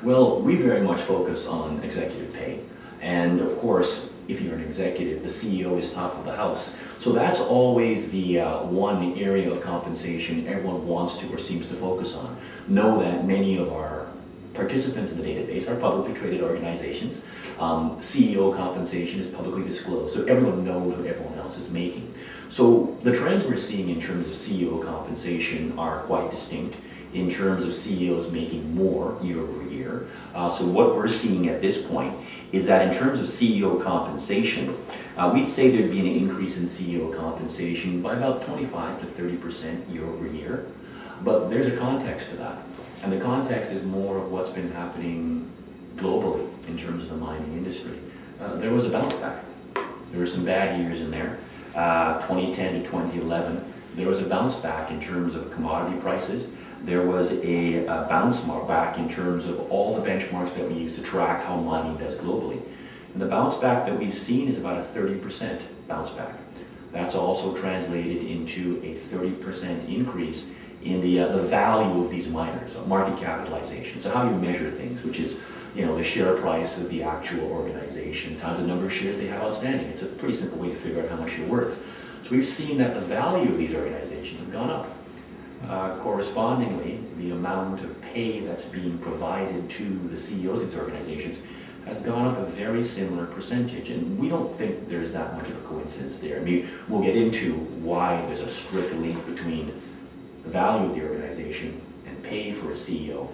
Well, we very much focus on executive pay. And of course, if you're an executive, the CEO is top of the house. So that's always the one area of compensation everyone wants to or seems to focus on. Know that many of our participants in the database are publicly traded organizations. CEO compensation is publicly disclosed, so everyone knows what everyone else is making. So the trends we're seeing in terms of CEO compensation are quite distinct in terms of CEOs making more year over year. So what we're seeing at this point is that in terms of CEO compensation, we'd say there'd be an increase in CEO compensation by about 25 to 30% year over year. But there's a context to that. And the context is more of what's been happening globally in terms of the mining industry. There was a bounce back. There were some bad years in there, 2010 to 2011. There was a bounce back in terms of commodity prices. There was a bounce back in terms of all the benchmarks that we use to track how mining does globally. And the bounce back that we've seen is about a 30% bounce back. That's also translated into a 30% increase in the value of these miners, market capitalization. So how you measure things, which is the share price of the actual organization times the number of shares they have outstanding. It's a pretty simple way to figure out how much you're worth. So we've seen that the value of these organizations have gone up. Correspondingly, the amount of pay that's being provided to the CEOs of these organizations has gone up a very similar percentage, and we don't think there's that much of a coincidence there. I mean, we'll get into why there's a strict link between the value of the organization and pay for a CEO